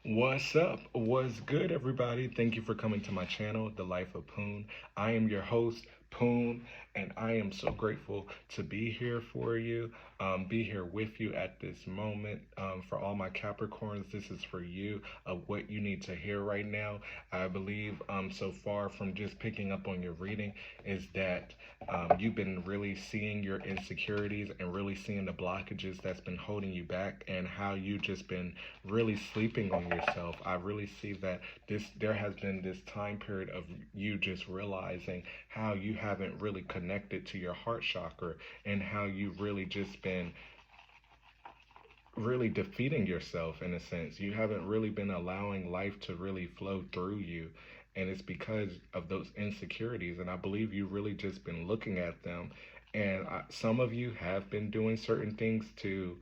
What's up? What's good, everybody? Thank you for coming to my channel, The Life of Poon. I am your host, Poon, and I am so grateful to be here for you, be here with you at this moment. For all my Capricorns, this is for you of what you need to hear right now. I believe so far from just picking up on your reading is that you've been really seeing your insecurities and really seeing the blockages that's been holding you back and how you just been really sleeping on yourself. I really see that there has been this time period of you just realizing how you haven't really connected to your heart chakra and how you really just been really defeating yourself in a sense. You haven't really been allowing life to really flow through you. And it's because of those insecurities. And I believe you really just been looking at them. And some of you have been doing certain things to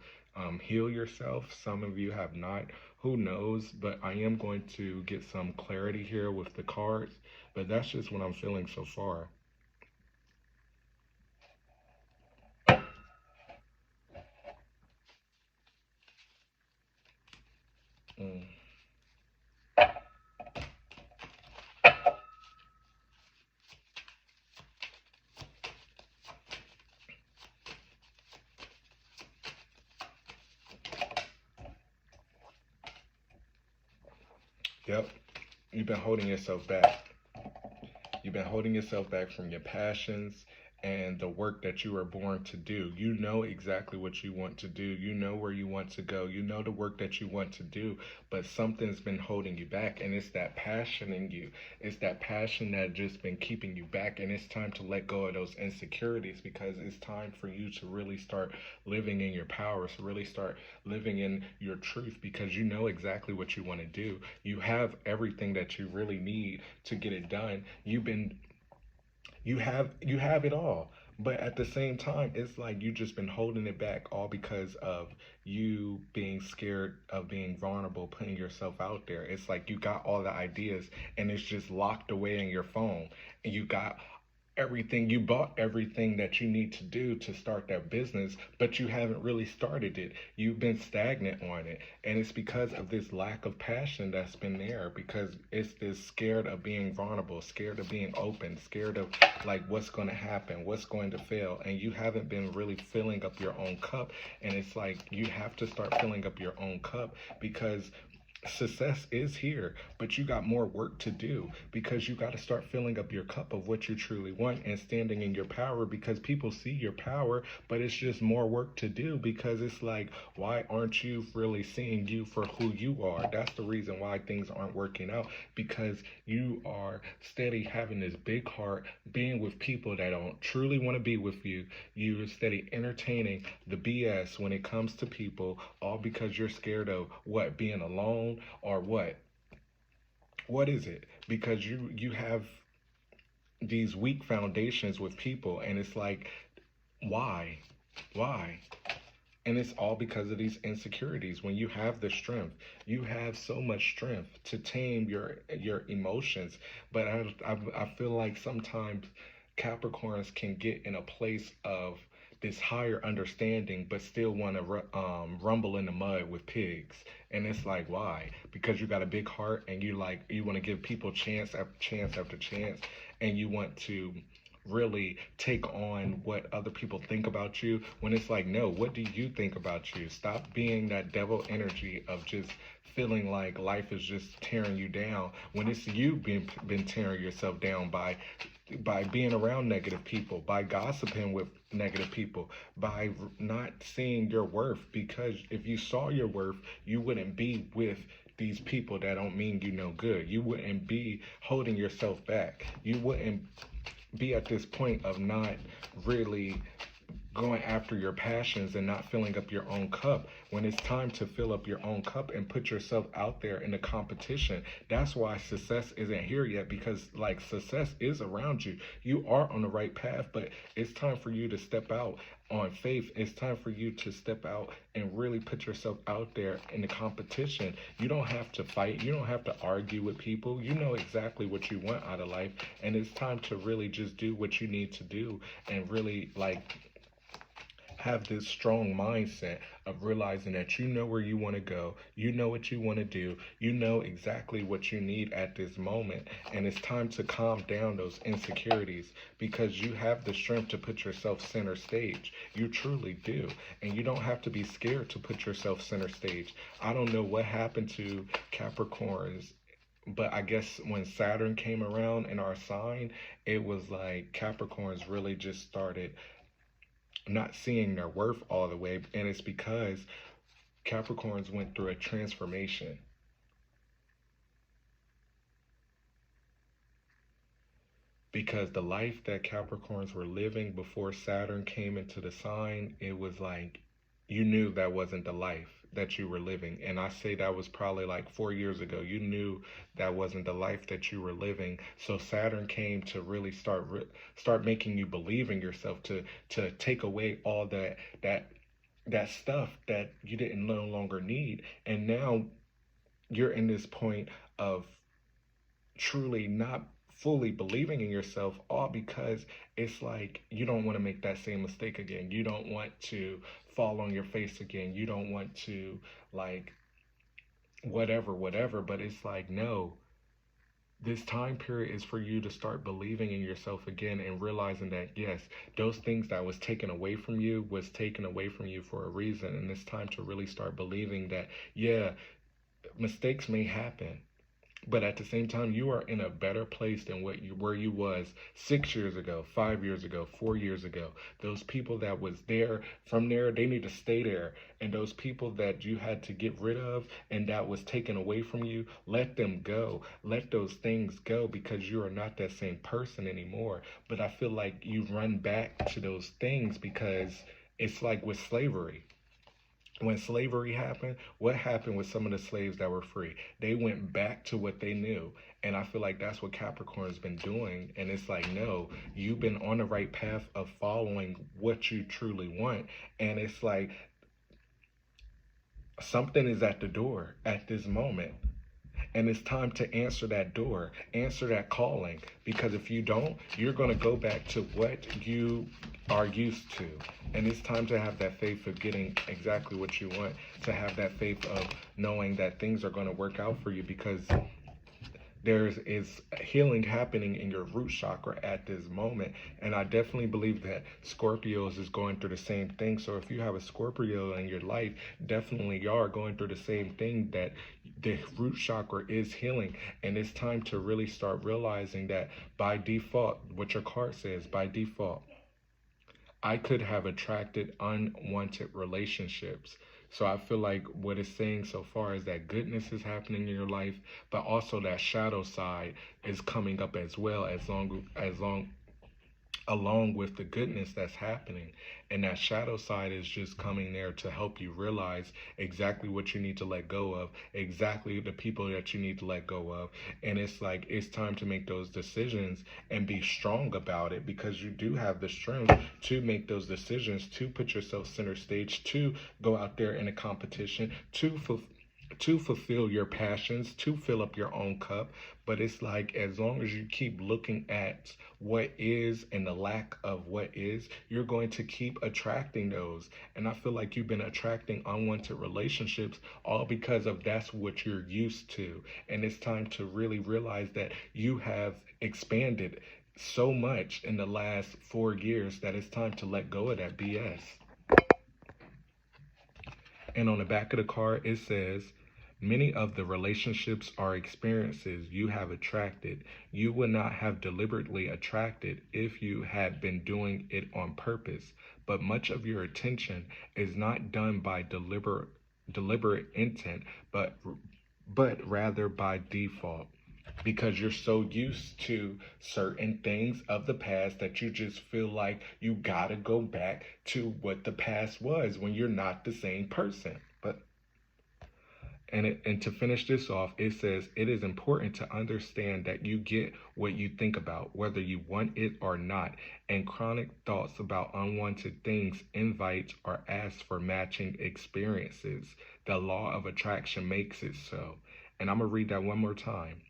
heal yourself. Some of you have not. Who knows? But I am going to get some clarity here with the cards. But that's just what I'm feeling so far. Mm. Yep. You've been holding yourself back. You've been holding yourself back from your passions and the work that you were born to do. You know exactly what you want to do. You know where you want to go. You know the work that you want to do, but something's been holding you back, and it's that passion in you. It's that passion that just been keeping you back, and it's time to let go of those insecurities because it's time for you to really start living in your power, to really start living in your truth because you know exactly what you want to do. You have everything that you really need to get it done. You have it all, but at the same time it's like you just been holding it back all because of you being scared of being vulnerable, putting yourself out there. It's like you got all the ideas and it's just locked away in your phone, and you bought everything that you need to do to start that business, but you haven't really started it. You've been stagnant on it, and it's because of this lack of passion that's been there, because it's this scared of being vulnerable, scared of being open, scared of like what's going to happen, what's going to fail, and you haven't been really filling up your own cup. And it's like you have to start filling up your own cup because success is here, but you got more work to do because you got to start filling up your cup of what you truly want and standing in your power, because people see your power, but it's just more work to do because it's like, why aren't you really seeing you for who you are? That's the reason why things aren't working out, because you are steady having this big heart, being with people that don't truly want to be with you. You're steady entertaining the BS when it comes to people, all because you're scared of what, being alone, or what is it? Because you have these weak foundations with people, and it's like, why? And it's all because of these insecurities. When you have the strength, you have so much strength to tame your emotions. But I feel like sometimes Capricorns can get in a place of this higher understanding, but still want to rumble in the mud with pigs. And it's like, why? Because you got a big heart, and you want to give people chance after chance after chance, and you want to really take on what other people think about you, when it's like, no, what do you think about you? Stop being that devil energy of just feeling like life is just tearing you down, when it's you been tearing yourself down by being around negative people, by gossiping with negative people, by not seeing your worth. Because if you saw your worth, you wouldn't be with these people that don't mean you no good. You wouldn't be holding yourself back. You wouldn't be at this point of not really going after your passions and not filling up your own cup, when it's time to fill up your own cup and put yourself out there in the competition. That's why success isn't here yet, because like success is around you. You are on the right path, but it's time for you to step out on faith. It's time for you to step out and really put yourself out there in the competition. You don't have to fight. You don't have to argue with people. You know exactly what you want out of life, and it's time to really just do what you need to do and really like have this strong mindset of realizing that you know where you want to go, you know what you want to do, you know exactly what you need at this moment, and it's time to calm down those insecurities because you have the strength to put yourself center stage. You truly do, and you don't have to be scared to put yourself center stage. I don't know what happened to Capricorns, but I guess when Saturn came around in our sign, it was like Capricorns really just started not seeing their worth all the way, and it's because Capricorns went through a transformation. Because the life that Capricorns were living before Saturn came into the sign, it was like you knew that wasn't the life that you were living. And I say that was probably like 4 years ago. You knew that wasn't the life that you were living. So Saturn came to really start making you believe in yourself, to take away all that stuff that you didn't no longer need. And now you're in this point of truly not fully believing in yourself, all because it's like you don't want to make that same mistake again. You don't want to fall on your face again. You don't want to, like, whatever. But it's like, no, this time period is for you to start believing in yourself again and realizing that, yes, those things that was taken away from you was taken away from you for a reason. And it's time to really start believing that, yeah, mistakes may happen, but at the same time, you are in a better place than where you was 6 years ago, 5 years ago, 4 years ago. Those people that was there from there, they need to stay there. And those people that you had to get rid of and that was taken away from you, let them go. Let those things go because you are not that same person anymore. But I feel like you run back to those things because it's like with slavery. When slavery happened, what happened with some of the slaves that were free? They went back to what they knew. And I feel like that's what Capricorn's been doing. And it's like, no, you've been on the right path of following what you truly want. And it's like something is at the door at this moment. And it's time to answer that door, answer that calling. Because if you don't, you're going to go back to what you are used to. And it's time to have that faith of getting exactly what you want, to have that faith of knowing that things are going to work out for you because there is healing happening in your root chakra at this moment. And I definitely believe that Scorpios is going through the same thing. So if you have a Scorpio in your life, definitely you are going through the same thing, that the root chakra is healing. And it's time to really start realizing that by default, what your card says, by default, I could have attracted unwanted relationships. So I feel like what it's saying so far is that goodness is happening in your life, but also that shadow side is coming up as well, along with the goodness that's happening. And that shadow side is just coming there to help you realize exactly what you need to let go of, exactly the people that you need to let go of. And it's like it's time to make those decisions and be strong about it, because you do have the strength to make those decisions, to put yourself center stage, to go out there in a competition, to fulfill your passions, to fill up your own cup. But it's like as long as you keep looking at what is and the lack of what is, you're going to keep attracting those. And I feel like you've been attracting unwanted relationships all because of that's what you're used to. And it's time to really realize that you have expanded so much in the last 4 years that it's time to let go of that BS. And on the back of the card, it says, many of the relationships are experiences you have attracted. You would not have deliberately attracted if you had been doing it on purpose. But much of your attention is not done by deliberate intent, but rather by default, because you're so used to certain things of the past that you just feel like you gotta go back to what the past was when you're not the same person. And to finish this off, it says it is important to understand that you get what you think about, whether you want it or not. And chronic thoughts about unwanted things invite or ask for matching experiences. The law of attraction makes it so. And I'm going to read that one more time.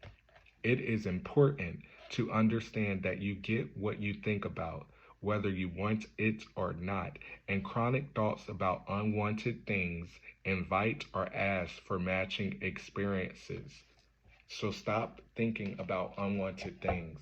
It is important to understand that you get what you think about, whether you want it or not. And chronic thoughts about unwanted things invite or ask for matching experiences. So stop thinking about unwanted things.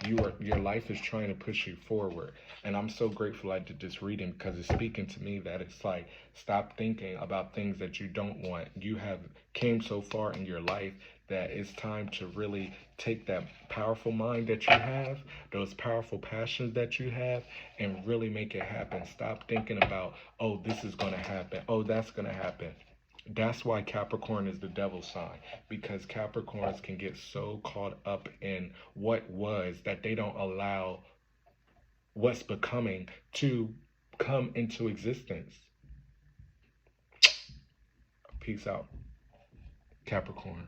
Your life is trying to push you forward. And I'm so grateful I did this reading because it's speaking to me that it's like stop thinking about things that you don't want. You have came so far in your life that it's time to really take that powerful mind that you have, those powerful passions that you have, and really make it happen. Stop thinking about, oh, this is going to happen. Oh, that's going to happen. That's why Capricorn is the devil sign, because Capricorns can get so caught up in what was that they don't allow what's becoming to come into existence. Peace out, Capricorn.